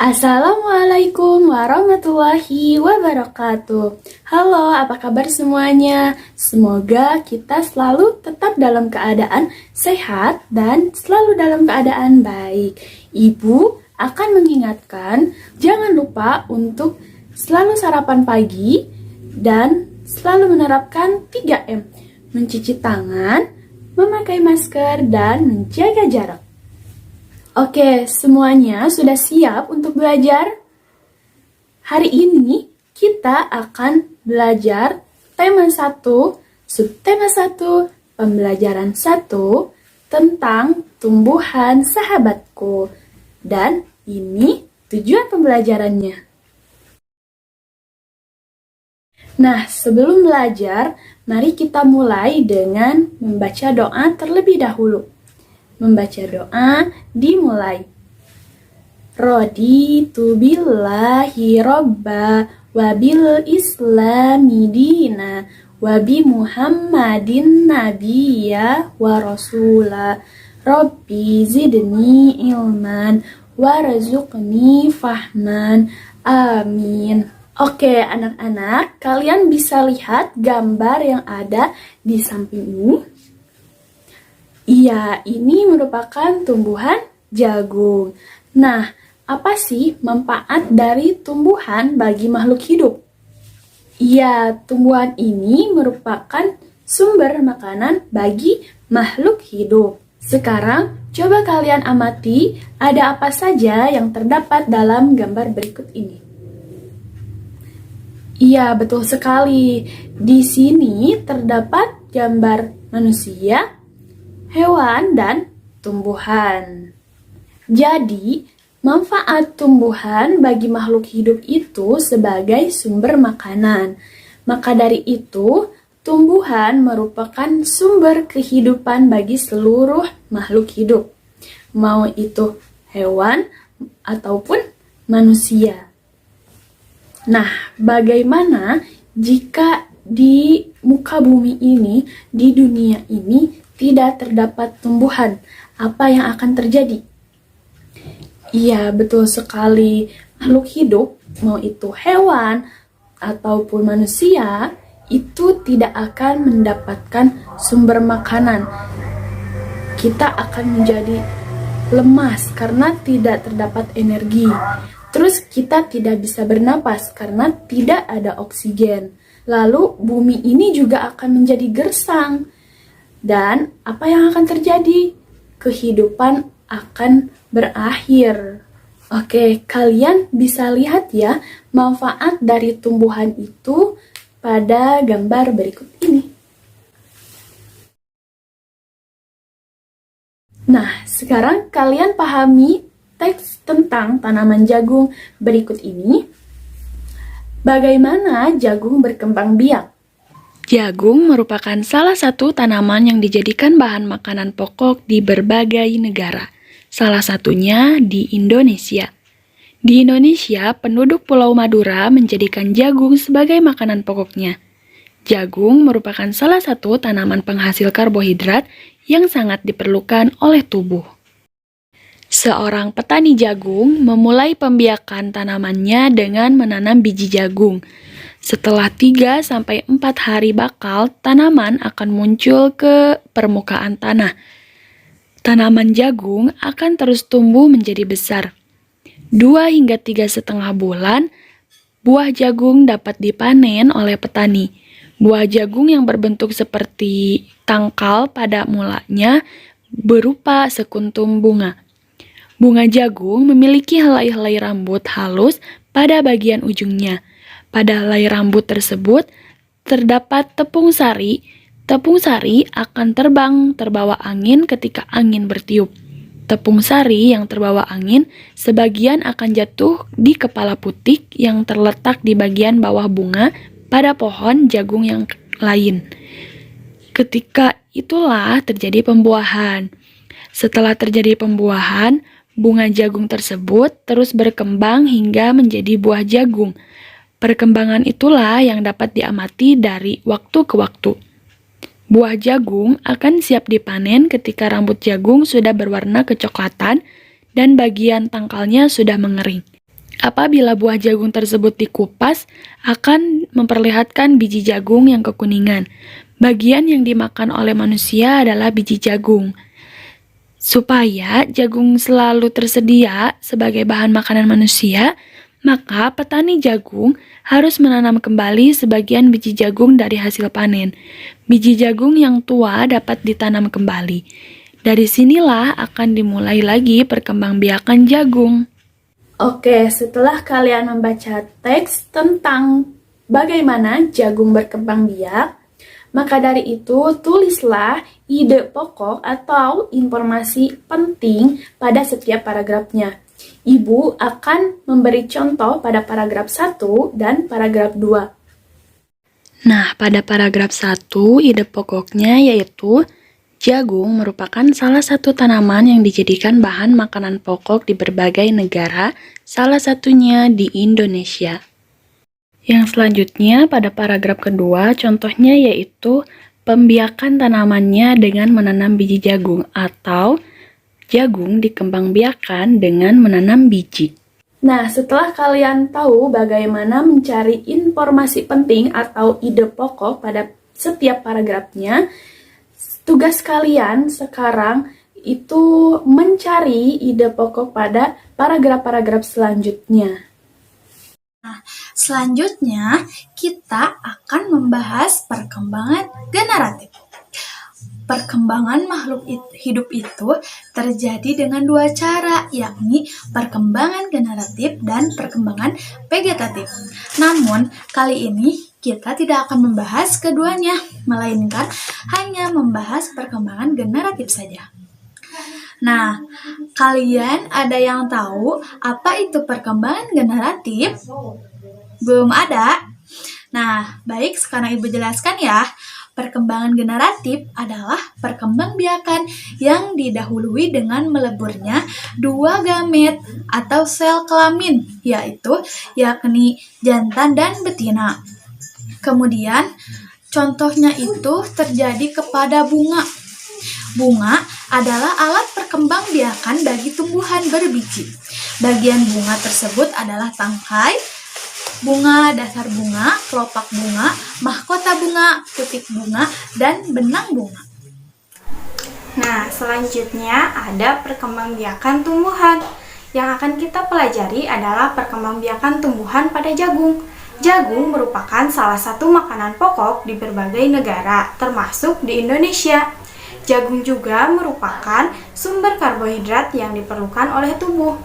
Assalamualaikum warahmatullahi wabarakatuh. Halo, apa kabar semuanya? Semoga kita selalu tetap dalam keadaan sehat dan selalu dalam keadaan baik. Ibu akan mengingatkan, jangan lupa untuk selalu sarapan pagi dan selalu menerapkan 3M. Mencuci tangan, memakai masker, dan menjaga jarak. Oke, semuanya sudah siap untuk belajar? Hari ini kita akan belajar tema 1, subtema 1, pembelajaran 1 tentang tumbuhan sahabatku. Dan ini tujuan pembelajarannya. Nah, sebelum belajar, mari kita mulai dengan membaca doa terlebih dahulu. Membaca doa dimulai. Raditu billahi robba wa bil islami dina wa bi muhammadin nabiyya wa rasula. Rabbi zidni ilman warzuqni fahman. Amin. Oke, anak-anak, kalian bisa lihat gambar yang ada di samping ini. Iya, ini merupakan tumbuhan jagung. Nah, apa sih manfaat dari tumbuhan bagi makhluk hidup? Iya, tumbuhan ini merupakan sumber makanan bagi makhluk hidup. Sekarang, coba kalian amati ada apa saja yang terdapat dalam gambar berikut ini. Iya, betul sekali. Di sini terdapat gambar manusia, hewan, dan tumbuhan. Jadi, manfaat tumbuhan bagi makhluk hidup itu sebagai sumber makanan. Maka dari itu, tumbuhan merupakan sumber kehidupan bagi seluruh makhluk hidup, mau itu hewan ataupun manusia. Nah, bagaimana jika di muka bumi ini, di dunia ini, tidak terdapat tumbuhan? Apa yang akan terjadi? Iya, betul sekali. Makhluk hidup, mau itu hewan ataupun manusia, itu tidak akan mendapatkan sumber makanan. Kita akan menjadi lemas karena tidak terdapat energi. Terus kita tidak bisa bernapas karena tidak ada oksigen. Lalu bumi ini juga akan menjadi gersang. Dan apa yang akan terjadi? Kehidupan akan berakhir. Oke, kalian bisa lihat ya manfaat dari tumbuhan itu pada gambar berikut ini. Nah, sekarang kalian pahami teks tentang tanaman jagung berikut ini. Bagaimana jagung berkembang biak? Jagung merupakan salah satu tanaman yang dijadikan bahan makanan pokok di berbagai negara, salah satunya di Indonesia. Di Indonesia, penduduk Pulau Madura menjadikan jagung sebagai makanan pokoknya. Jagung merupakan salah satu tanaman penghasil karbohidrat yang sangat diperlukan oleh tubuh. Seorang petani jagung memulai pembiakan tanamannya dengan menanam biji jagung. Setelah 3-4 hari bakal, tanaman akan muncul ke permukaan tanah. Tanaman jagung akan terus tumbuh menjadi besar. 2 hingga 3,5 bulan, buah jagung dapat dipanen oleh petani. Buah jagung yang berbentuk seperti tangkal pada mulanya berupa sekuntum bunga. Bunga jagung memiliki helai-helai rambut halus pada bagian ujungnya. Pada helai rambut tersebut terdapat tepung sari. Tepung sari akan terbang terbawa angin ketika angin bertiup. Tepung sari yang terbawa angin sebagian akan jatuh di kepala putik yang terletak di bagian bawah bunga pada pohon jagung yang lain. Ketika itulah terjadi pembuahan. Setelah terjadi pembuahan, bunga jagung tersebut terus berkembang hingga menjadi buah jagung. Perkembangan itulah yang dapat diamati dari waktu ke waktu. Buah jagung akan siap dipanen ketika rambut jagung sudah berwarna kecoklatan dan bagian tangkalnya sudah mengering. Apabila buah jagung tersebut dikupas, akan memperlihatkan biji jagung yang kekuningan. Bagian yang dimakan oleh manusia adalah biji jagung. Supaya jagung selalu tersedia sebagai bahan makanan manusia, maka petani jagung harus menanam kembali sebagian biji jagung dari hasil panen. Biji jagung yang tua dapat ditanam kembali. Dari sinilah akan dimulai lagi perkembangbiakan jagung. Oke, setelah kalian membaca teks tentang bagaimana jagung berkembang biak, maka dari itu, tulislah ide pokok atau informasi penting pada setiap paragrafnya. Ibu akan memberi contoh pada paragraf 1 dan paragraf 2. Nah, pada paragraf 1, ide pokoknya yaitu jagung merupakan salah satu tanaman yang dijadikan bahan makanan pokok di berbagai negara, salah satunya di Indonesia. Yang selanjutnya pada paragraf kedua, contohnya yaitu pembiakan tanamannya dengan menanam biji jagung atau jagung dikembangbiakan dengan menanam biji. Nah, setelah kalian tahu bagaimana mencari informasi penting atau ide pokok pada setiap paragrafnya, tugas kalian sekarang itu mencari ide pokok pada paragraf-paragraf selanjutnya. Selanjutnya, kita akan membahas perkembangan generatif. Perkembangan makhluk hidup itu terjadi dengan dua cara, yakni perkembangan generatif dan perkembangan vegetatif. Namun, kali ini kita tidak akan membahas keduanya, melainkan hanya membahas perkembangan generatif saja. Nah, kalian ada yang tahu apa itu perkembangan generatif? Belum ada? Nah, baik, sekarang Ibu jelaskan ya. Perkembangan generatif adalah perkembangbiakan yang didahului dengan meleburnya dua gamet atau sel kelamin, yakni jantan dan betina. Kemudian, contohnya itu terjadi kepada bunga. Bunga adalah alat perkembangbiakan bagi tumbuhan berbiji. Bagian bunga tersebut adalah tangkai bunga, dasar bunga, kelopak bunga, mahkota bunga, putik bunga, dan benang bunga. Nah, selanjutnya ada perkembangbiakan tumbuhan. Yang akan kita pelajari adalah perkembangbiakan tumbuhan pada jagung. Jagung merupakan salah satu makanan pokok di berbagai negara, termasuk di Indonesia. Jagung juga merupakan sumber karbohidrat yang diperlukan oleh tubuh.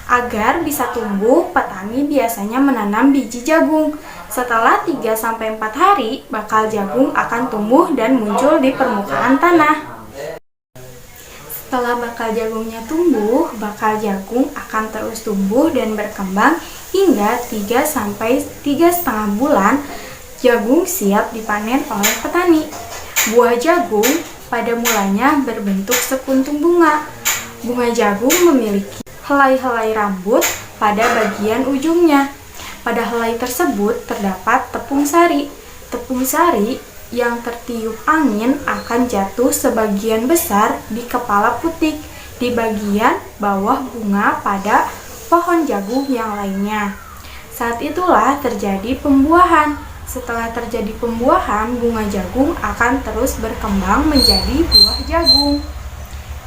Agar bisa tumbuh, petani biasanya menanam biji jagung. Setelah 3-4 hari, bakal jagung akan tumbuh dan muncul di permukaan tanah. Setelah bakal jagungnya tumbuh, bakal jagung akan terus tumbuh dan berkembang hingga 3-3,5 bulan. Jagung siap dipanen oleh petani. Buah jagung pada mulanya berbentuk sekuntum bunga. Bunga jagung memiliki helai-helai rambut pada bagian ujungnya. Pada helai tersebut terdapat tepung sari. Tepung sari yang tertiup angin akan jatuh sebagian besar di kepala putik di bagian bawah bunga pada pohon jagung yang lainnya. Saat itulah terjadi pembuahan. Setelah terjadi pembuahan, bunga jagung akan terus berkembang menjadi buah jagung.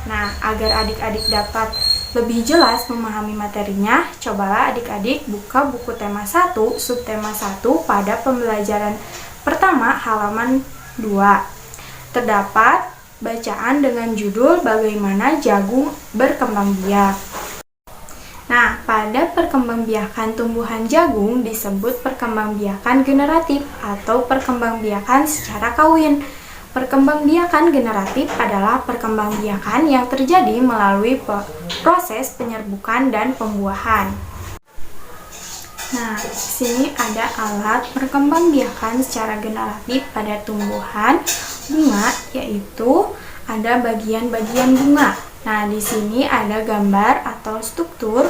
Nah, agar adik-adik dapat lebih jelas memahami materinya, cobalah adik-adik buka buku tema 1, subtema 1 pada pembelajaran pertama halaman 2. Terdapat bacaan dengan judul Bagaimana Jagung Berkembang Biak. Nah, pada perkembangbiakan tumbuhan jagung disebut perkembangbiakan generatif atau perkembangbiakan secara kawin. Perkembangbiakan generatif adalah perkembangbiakan yang terjadi melalui proses penyerbukan dan pembuahan. Nah, di sini ada alat perkembangbiakan secara generatif pada tumbuhan bunga, yaitu ada bagian-bagian bunga. Nah, di sini ada gambar atau struktur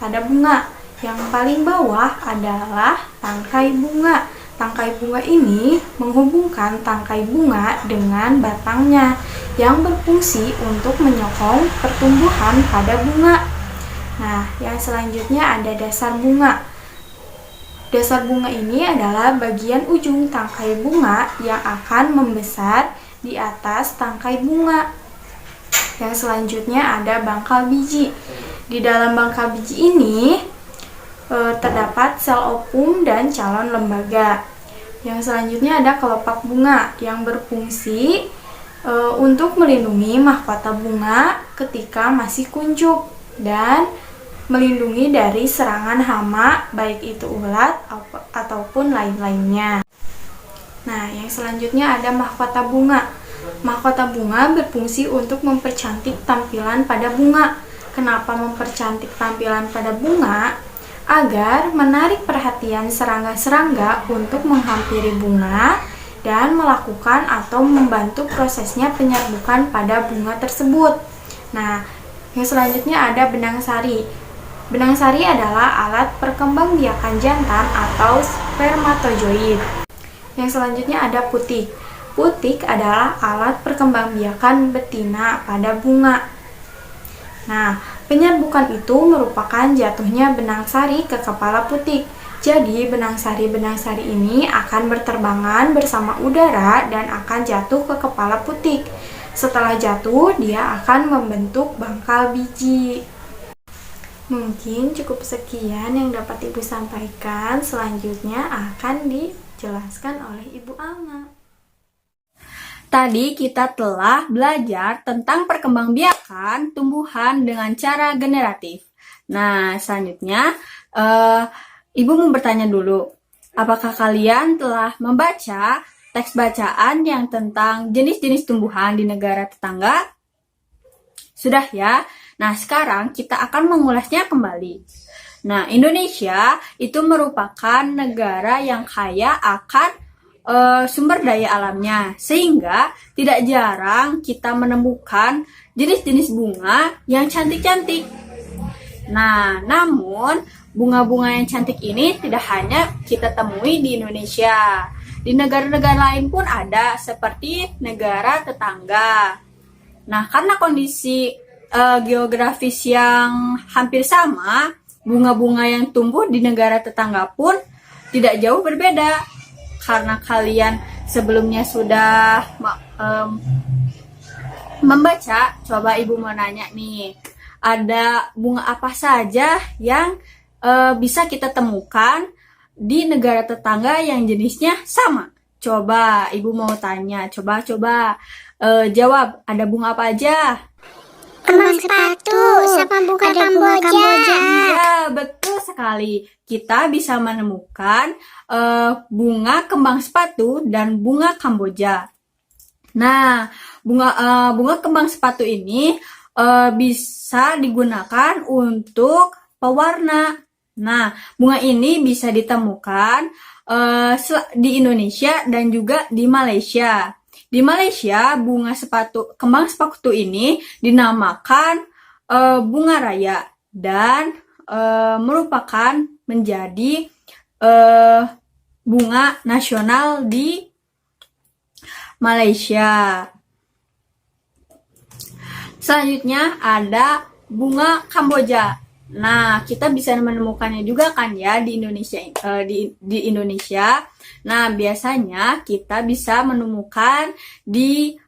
pada bunga. Yang paling bawah adalah tangkai bunga. Tangkai bunga ini menghubungkan tangkai bunga dengan batangnya yang berfungsi untuk menyokong pertumbuhan pada bunga. Nah, yang selanjutnya ada dasar bunga. Dasar bunga ini adalah bagian ujung tangkai bunga yang akan membesar di atas tangkai bunga. Yang selanjutnya ada bangkal biji. Di dalam bangkal biji ini terdapat sel ovum dan calon lembaga. Yang selanjutnya ada kelopak bunga yang berfungsi untuk melindungi mahkota bunga ketika masih kuncup dan melindungi dari serangan hama, baik itu ulat ataupun lain-lainnya. Nah, yang selanjutnya ada mahkota bunga. Mahkota bunga berfungsi untuk mempercantik tampilan pada bunga. Kenapa mempercantik tampilan pada bunga? Agar menarik perhatian serangga-serangga untuk menghampiri bunga dan melakukan atau membantu prosesnya penyerbukan pada bunga tersebut. Nah, yang selanjutnya ada benang sari. Benang sari adalah alat perkembangbiakan jantan atau spermatozoid. Yang selanjutnya ada putik. Putik adalah alat perkembangbiakan betina pada bunga. Nah, penyerbukan itu merupakan jatuhnya benang sari ke kepala putik. Jadi, benang sari ini akan berterbangan bersama udara dan akan jatuh ke kepala putik. Setelah jatuh, dia akan membentuk bangkal biji. Mungkin cukup sekian yang dapat Ibu sampaikan. Selanjutnya akan dijelaskan oleh Ibu Alma. Tadi kita telah belajar tentang perkembangbiakan tumbuhan dengan cara generatif. Nah, selanjutnya Ibu mau bertanya dulu, apakah kalian telah membaca teks bacaan yang tentang jenis-jenis tumbuhan di negara tetangga? Sudah ya? Nah, sekarang kita akan mengulasnya kembali. Nah, Indonesia itu merupakan negara yang kaya akan sumber daya alamnya, sehingga tidak jarang kita menemukan jenis-jenis bunga yang cantik-cantik. Nah, namun bunga-bunga yang cantik ini tidak hanya kita temui di Indonesia. Di negara-negara lain pun ada, seperti negara tetangga. Nah, karena kondisi geografis yang hampir sama, bunga-bunga yang tumbuh di negara tetangga pun tidak jauh berbeda. Karena kalian sebelumnya sudah membaca, coba Ibu mau nanya nih, ada bunga apa saja yang bisa kita temukan di negara tetangga yang jenisnya sama? Coba Ibu mau tanya, coba jawab, ada bunga apa aja? Kembang sepatu sama bunga Kamboja. Iya, betul sekali. Kita bisa menemukan bunga kembang sepatu dan bunga Kamboja. Nah, bunga kembang sepatu ini bisa digunakan untuk pewarna. Nah, bunga ini bisa ditemukan di Indonesia dan juga di Malaysia. Di Malaysia, kembang sepatu ini dinamakan bunga raya dan merupakan menjadi bunga nasional di Malaysia. Selanjutnya ada bunga Kamboja. Nah, kita bisa menemukannya juga kan ya di Indonesia. Di Indonesia. Nah, biasanya kita bisa menemukan di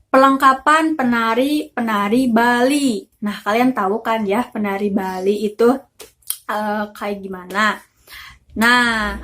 perlengkapan penari Bali. Nah, kalian tahu kan ya penari Bali itu kayak gimana? Nah,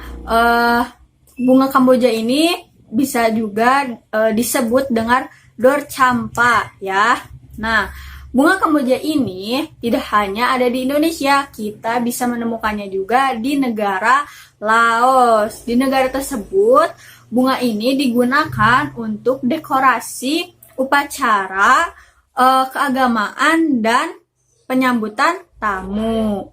bunga Kamboja ini bisa juga disebut dengan dor campa ya. Nah, bunga Kamboja ini tidak hanya ada di Indonesia, kita bisa menemukannya juga di negara Laos. Di negara tersebut, bunga ini digunakan untuk dekorasi upacara keagamaan dan penyambutan tamu.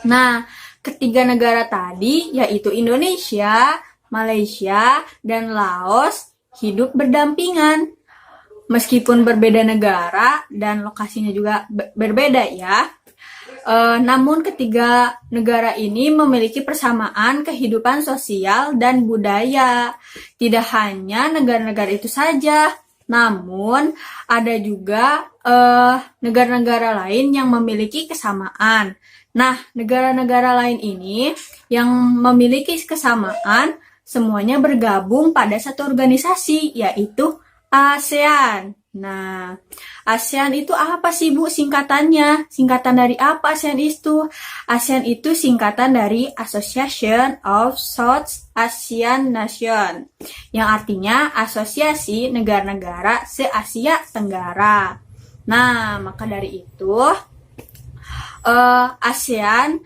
Nah, ketiga negara tadi yaitu Indonesia, Malaysia, dan Laos hidup berdampingan. Meskipun berbeda negara dan lokasinya juga berbeda ya. Namun ketiga negara ini memiliki persamaan kehidupan sosial dan budaya. Tidak hanya negara-negara itu saja, Namun, ada juga negara-negara lain yang memiliki kesamaan. Nah, negara-negara lain ini yang memiliki kesamaan semuanya bergabung pada satu organisasi, yaitu ASEAN. Nah, ASEAN itu apa sih, Bu, singkatannya? Singkatan dari apa ASEAN itu? ASEAN itu singkatan dari Association of South Asian Nations, yang artinya Asosiasi Negara-Negara Se-Asia Tenggara. Nah, maka dari itu, ASEAN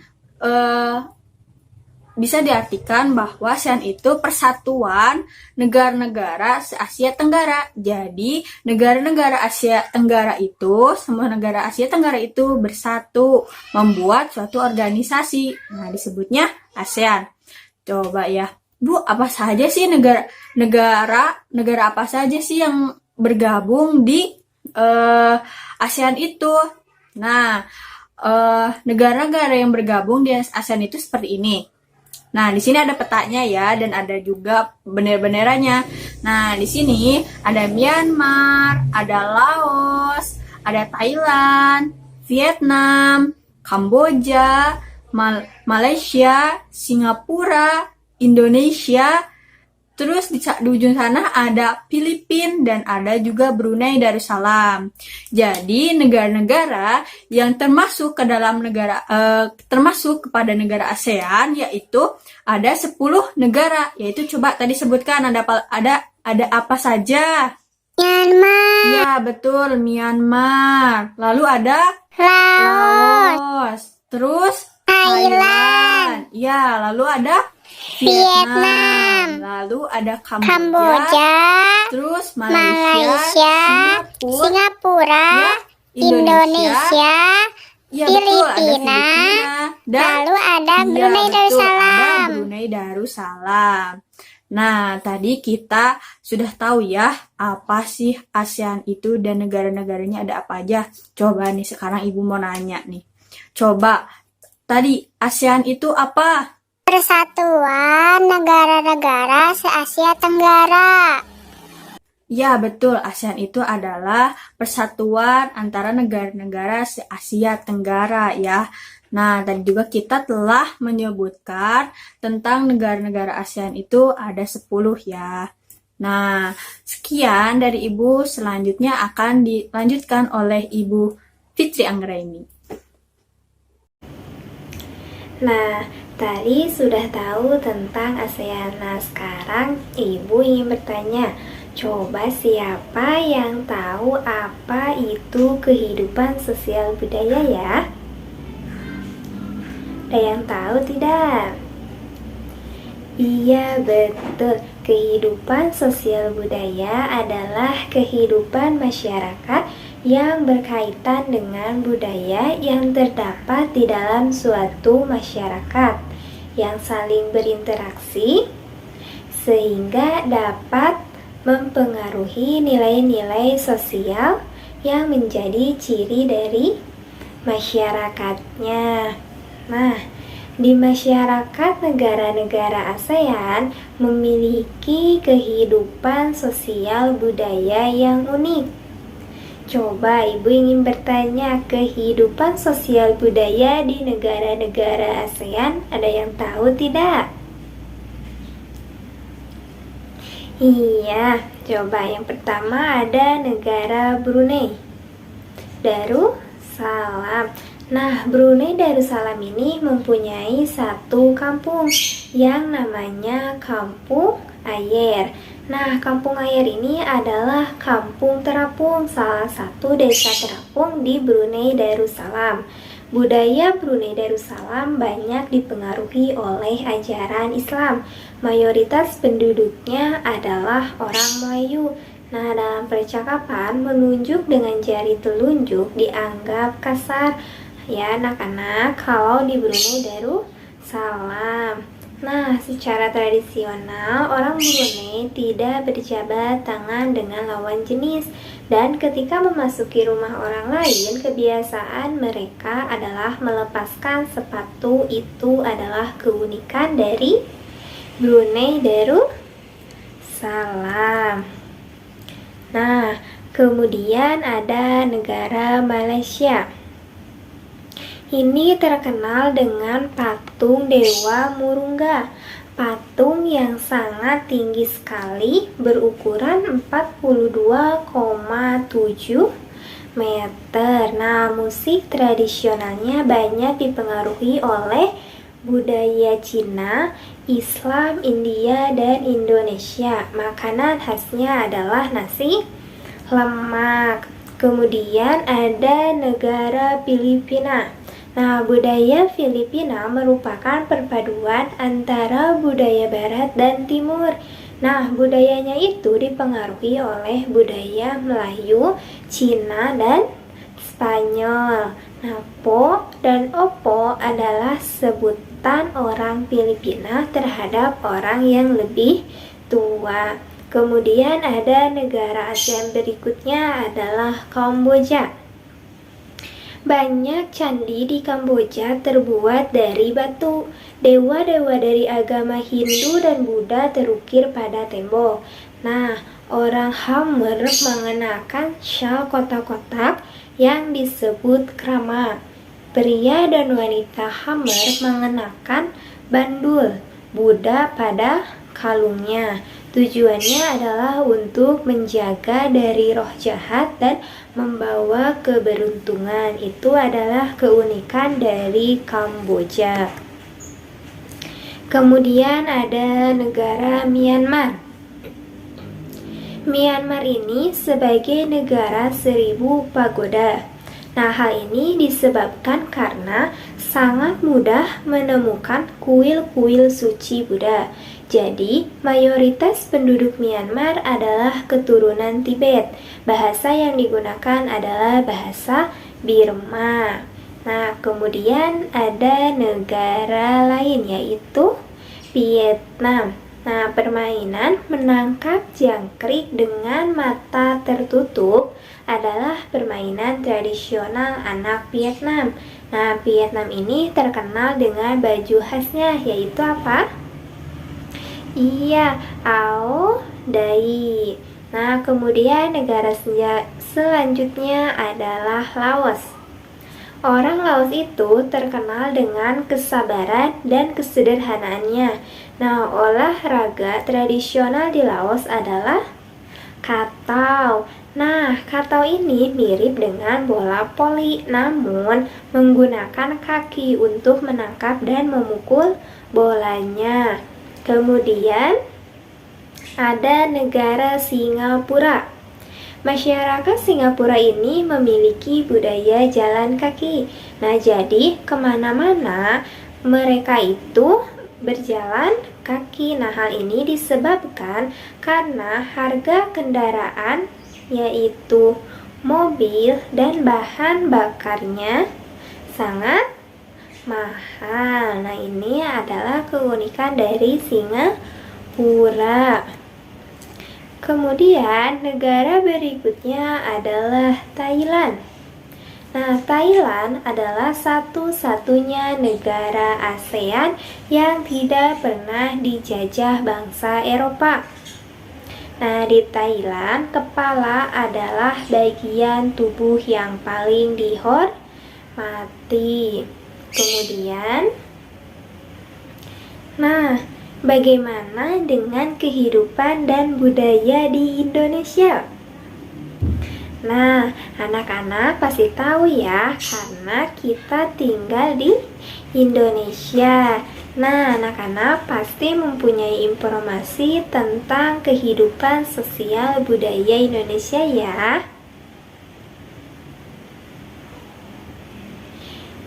bisa diartikan bahwa ASEAN itu persatuan negara-negara se-Asia Tenggara. Jadi, negara-negara Asia Tenggara itu, semua negara Asia Tenggara itu bersatu membuat suatu organisasi. Nah, disebutnya ASEAN. Coba ya, Bu, apa saja sih negara apa saja sih yang bergabung di ASEAN itu? Nah, negara-negara yang bergabung di ASEAN itu seperti ini. Nah, di sini ada petanya ya, dan ada juga bendera-benderanya. Nah, di sini ada Myanmar, ada Laos, ada Thailand, Vietnam, Kamboja, Malaysia, Singapura, Indonesia. Terus di ujung sana ada Filipina dan ada juga Brunei Darussalam. Jadi negara-negara yang termasuk ke dalam termasuk kepada negara ASEAN yaitu ada 10 negara, yaitu coba tadi sebutkan ada apa saja? Myanmar, Ya, betul, Myanmar. Lalu ada Laos, Terus Thailand, Ya, lalu ada Vietnam, Lalu ada Kamboja, Terus Malaysia, Singapura, Ya, Indonesia, Ya, betul, ada Filipina, dan lalu ada Iya, Brunei betul, Darussalam. ada Brunei Darussalam. Nah, tadi kita sudah tahu ya apa sih ASEAN itu dan negara-negaranya ada apa aja. Coba nih sekarang Ibu mau nanya nih. Coba tadi ASEAN itu apa? Persatuan negara-negara se-Asia Tenggara. Ya, betul. ASEAN itu adalah persatuan antara negara-negara se-Asia Tenggara ya. Nah, tadi juga kita telah menyebutkan tentang negara-negara ASEAN itu ada 10 ya. Nah, sekian dari Ibu. Selanjutnya akan dilanjutkan oleh Ibu Fitri Anggraini. Nah, tadi sudah tahu tentang ASEAN. Nah, sekarang Ibu ingin bertanya, coba siapa yang tahu apa itu kehidupan sosial budaya ya? Ada yang tahu tidak? Iya, betul. Kehidupan sosial budaya adalah kehidupan masyarakat yang berkaitan dengan budaya yang terdapat di dalam suatu masyarakat yang saling berinteraksi sehingga dapat mempengaruhi nilai-nilai sosial yang menjadi ciri dari masyarakatnya. Nah, di masyarakat negara-negara ASEAN memiliki kehidupan sosial budaya yang unik. Coba Ibu ingin bertanya, kehidupan sosial budaya di negara-negara ASEAN ada yang tahu tidak? Iya, coba yang pertama ada negara Brunei Darussalam. Nah, Brunei Darussalam ini mempunyai satu kampung yang namanya Kampung Ayer. Nah, Kampung Ayer ini adalah kampung terapung, salah satu desa terapung di Brunei Darussalam. Budaya Brunei Darussalam banyak dipengaruhi oleh ajaran Islam. Mayoritas penduduknya adalah orang Melayu. Nah, dalam percakapan menunjuk dengan jari telunjuk dianggap kasar. Ya, anak-anak, kalau di Brunei Darussalam. Nah, secara tradisional, orang Brunei tidak berjabat tangan dengan lawan jenis. Dan ketika memasuki rumah orang lain, kebiasaan mereka adalah melepaskan sepatu. Itu adalah keunikan dari Brunei Darussalam. Nah, kemudian ada negara Malaysia. Ini terkenal dengan patung Dewa Murungga. Patung yang sangat tinggi sekali, berukuran 42,7 meter. Nah, musik tradisionalnya banyak dipengaruhi oleh budaya Cina, Islam, India, dan Indonesia. Makanan khasnya adalah nasi lemak. Kemudian ada negara Filipina. Nah, budaya Filipina merupakan perpaduan antara budaya barat dan timur. Nah, budayanya itu dipengaruhi oleh budaya Melayu, Cina, dan Spanyol. Nah, po dan opo adalah sebutan orang Filipina terhadap orang yang lebih tua. Kemudian ada negara ASEAN berikutnya adalah Kamboja. Banyak candi di Kamboja terbuat dari batu. Dewa-dewa dari agama Hindu dan Buddha terukir pada tembok. Nah, orang Khmer mengenakan syal kotak-kotak yang disebut krama. Pria dan wanita Khmer mengenakan bandul Buddha pada kalungnya. Tujuannya adalah untuk menjaga dari roh jahat dan membawa keberuntungan. Itu adalah keunikan dari Kamboja. Kemudian ada negara Myanmar. Myanmar ini sebagai negara 1000 pagoda. Nah, hal ini disebabkan karena sangat mudah menemukan kuil-kuil suci Buddha. Jadi, mayoritas penduduk Myanmar adalah keturunan Tibet. Bahasa yang digunakan adalah bahasa Birma. Nah, kemudian ada negara lain yaitu Vietnam. Nah, permainan menangkap jangkrik dengan mata tertutup adalah permainan tradisional anak Vietnam. Nah, Vietnam ini terkenal dengan baju khasnya yaitu apa? Iya, Ao Dai. Nah, kemudian negara selanjutnya adalah Laos. Orang Laos itu terkenal dengan kesabaran dan kesederhanaannya. Nah, olahraga tradisional di Laos adalah katau. Nah, katau ini mirip dengan bola voli, namun menggunakan kaki untuk menangkap dan memukul bolanya. Kemudian ada negara Singapura. Masyarakat Singapura ini memiliki budaya jalan kaki. Nah, jadi kemana-mana mereka itu berjalan kaki. Nah, hal ini disebabkan karena harga kendaraan yaitu mobil dan bahan bakarnya sangat mahal. Nah, ini adalah keunikan dari Singapura. Kemudian negara berikutnya adalah Thailand. Nah, Thailand adalah satu-satunya negara ASEAN yang tidak pernah dijajah bangsa Eropa. Nah, di Thailand, kepala adalah bagian tubuh yang paling dihormati. Kemudian, nah, bagaimana dengan kehidupan dan budaya di Indonesia? Nah, anak-anak pasti tahu ya, karena kita tinggal di Indonesia. Nah, anak-anak pasti mempunyai informasi tentang kehidupan sosial budaya Indonesia ya.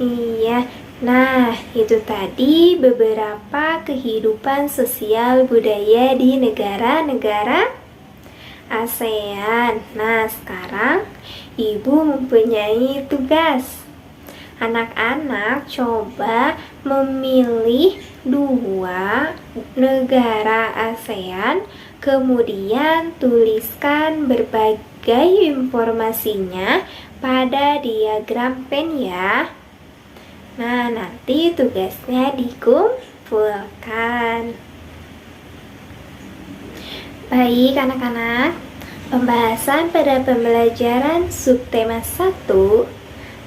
Iya, nah itu tadi beberapa kehidupan sosial budaya di negara-negara ASEAN. Nah, sekarang Ibu mempunyai tugas. Anak-anak coba memilih 2 negara ASEAN, kemudian tuliskan berbagai informasinya pada diagram pen ya. Nah, nanti tugasnya dikumpulkan. Baik anak-anak, Pembahasan pada pembelajaran subtema 1,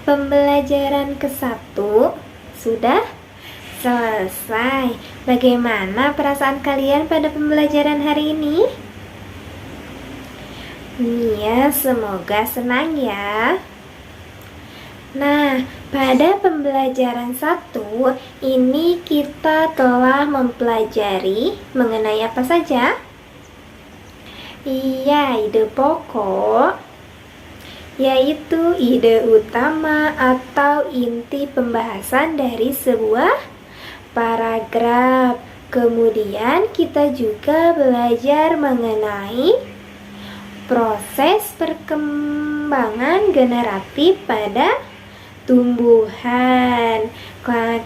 pembelajaran ke-1 sudah selesai. Bagaimana perasaan kalian pada pembelajaran hari ini? Iya, semoga senang ya. Nah, pada pembelajaran 1 ini kita telah mempelajari mengenai apa saja? Iya, ide pokok, yaitu ide utama atau inti pembahasan dari sebuah paragraf. Kemudian kita juga belajar mengenai proses perkembangan generatif pada tumbuhan.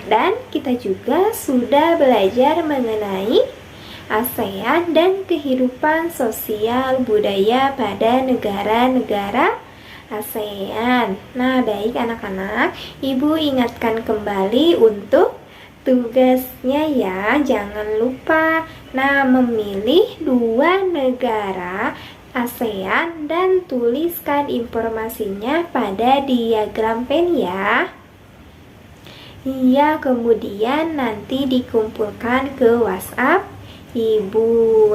Dan kita juga sudah belajar mengenai ASEAN dan kehidupan sosial budaya pada negara-negara ASEAN. Nah, baik anak-anak, Ibu ingatkan kembali untuk tugasnya ya. Jangan lupa, memilih 2 negara ASEAN dan tuliskan informasinya pada diagram pen ya. Iya, kemudian nanti dikumpulkan ke WhatsApp Ibu.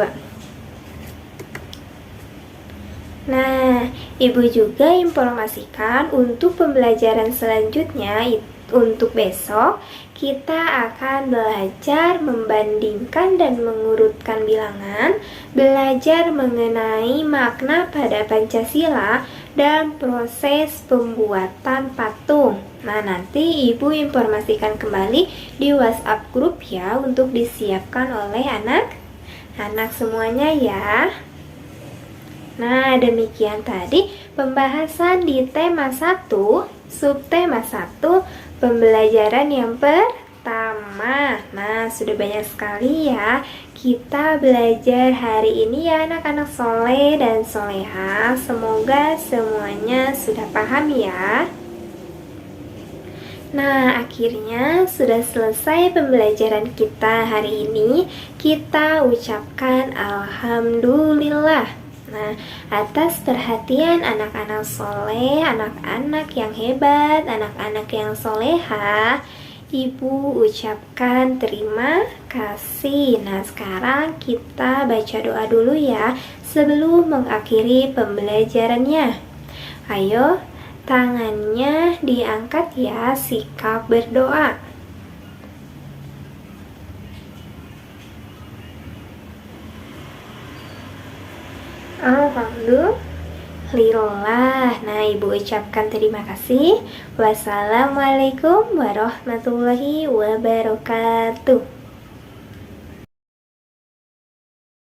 Nah, Ibu juga informasikan untuk pembelajaran selanjutnya untuk besok kita akan belajar membandingkan dan mengurutkan bilangan, belajar mengenai makna pada Pancasila, dan proses pembuatan patung. Nah, nanti Ibu informasikan kembali di WhatsApp grup ya untuk disiapkan oleh anak-anak semuanya ya. Nah, demikian tadi pembahasan di tema 1, subtema 1, pembelajaran yang pertama. Nah, sudah banyak sekali ya kita belajar hari ini ya anak-anak soleh dan soleha. Semoga semuanya sudah paham ya. Nah, akhirnya sudah selesai pembelajaran kita hari ini. Kita ucapkan alhamdulillah. Nah, atas perhatian anak-anak soleh, anak-anak yang hebat, anak-anak yang soleha, Ibu ucapkan terima kasih. Nah, sekarang kita baca doa dulu ya sebelum mengakhiri pembelajarannya. Ayo, tangannya diangkat ya, sikap berdoa. Alhamdulillah. Nah, Ibu ucapkan terima kasih. Wassalamualaikum warahmatullahi wabarakatuh.